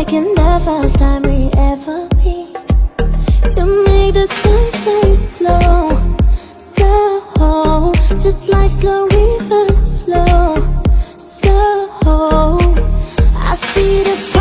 like in the first time we ever meet. You make the time fly slow, slow, just like slow reverse flow, slow. I see the